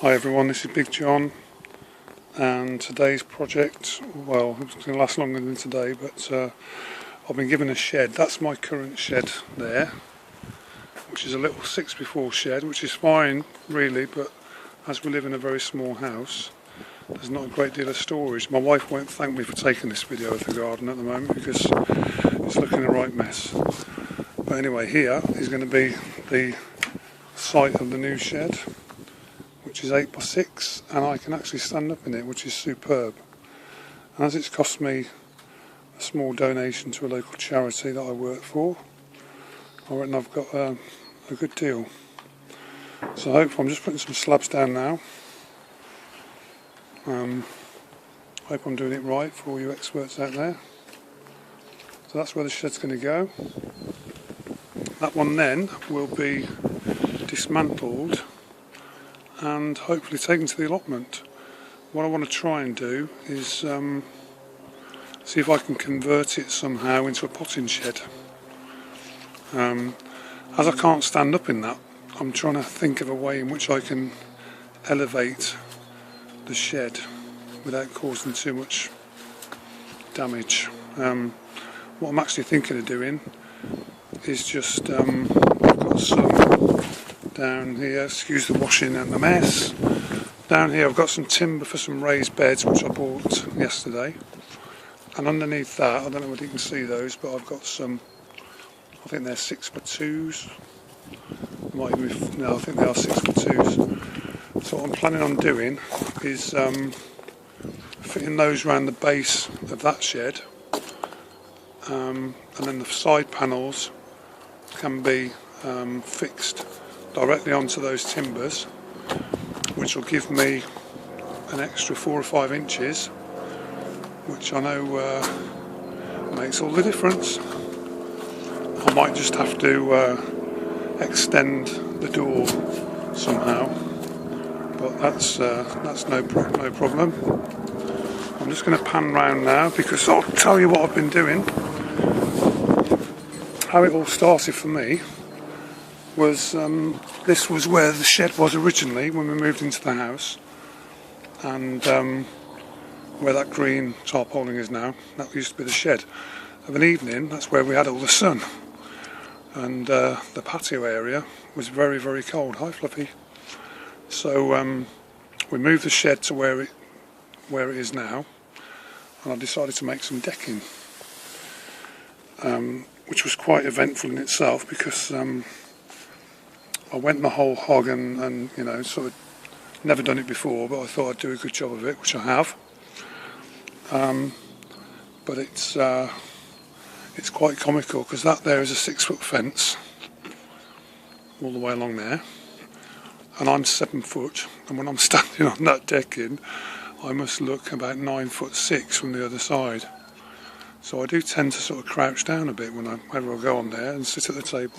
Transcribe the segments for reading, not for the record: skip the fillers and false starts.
Hi everyone, this is Big John, and today's project, well, it's going to last longer than today, but I've been given a shed. That's my current shed there, which is a little 6x4 shed, which is fine really, but as we live in a very small house, there's not a great deal of storage. My wife won't thank me for taking this video of the garden at the moment because it's looking a right mess. But anyway, here is going to be the site of the new shed, which is 8x6, and I can actually stand up in it, which is superb. And as it's cost me a small donation to a local charity that I work for, I reckon I've got a good deal. So I hope I'm just putting some slabs down now. Hope I'm doing it right for all you experts out there. So that's where the shed's going to go. That one then will be dismantled and hopefully taken to the allotment. What I want to try and do is see if I can convert it somehow into a potting shed. As I can't stand up in that, I'm trying to think of a way in which I can elevate the shed without causing too much damage. What I'm actually thinking of doing is just, I've got some down here, excuse the washing and the mess. Down here I've got some timber for some raised beds which I bought yesterday, and underneath that, I don't know whether you can see those, but I've got some, I think they're 6x2s. Might even be, no, I think they are 6x2s. So what I'm planning on doing is fitting those around the base of that shed, and then the side panels can be fixed directly onto those timbers, which will give me an extra 4 or 5 inches, which I know makes all the difference. I might just have to extend the door somehow, but that's no problem. I'm just going to pan round now because I'll tell you what I've been doing. How it all started for me was this was where the shed was originally when we moved into the house, and where that green tarpaulin is now, that used to be the shed. Of an evening, that's where we had all the sun, and the patio area was very, very cold. Hi Fluffy. So we moved the shed to where it is now, and I decided to make some decking, which was quite eventful in itself because I went the whole hog and you know, sort of never done it before, but I thought I'd do a good job of it, which I have. But it's quite comical because that there is a 6-foot fence all the way along there, and I'm 7 foot, and when I'm standing on that decking, I must look about 9'6" from the other side. So I do tend to sort of crouch down a bit whenever I go on there and sit at the table.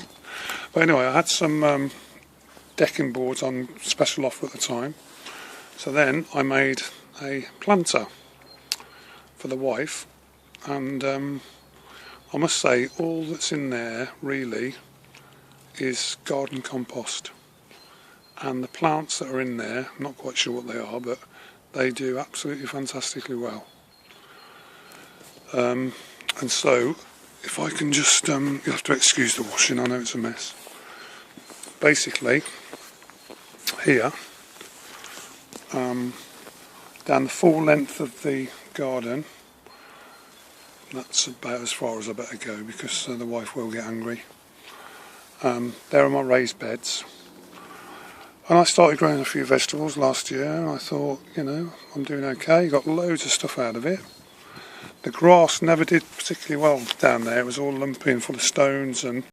But anyway, I had some decking boards on special offer at the time. So then I made a planter for the wife, and I must say all that's in there really is garden compost. And the plants that are in there, I'm not quite sure what they are, but they do absolutely fantastically well. And so, if I can just, you'll have to excuse the washing, I know it's a mess. Basically, here, down the full length of the garden, that's about as far as I better go because the wife will get angry. There are my raised beds. And I started growing a few vegetables last year, and I thought, you know, I'm doing okay, got loads of stuff out of it. The grass never did particularly well down there, it was all lumpy and full of stones, and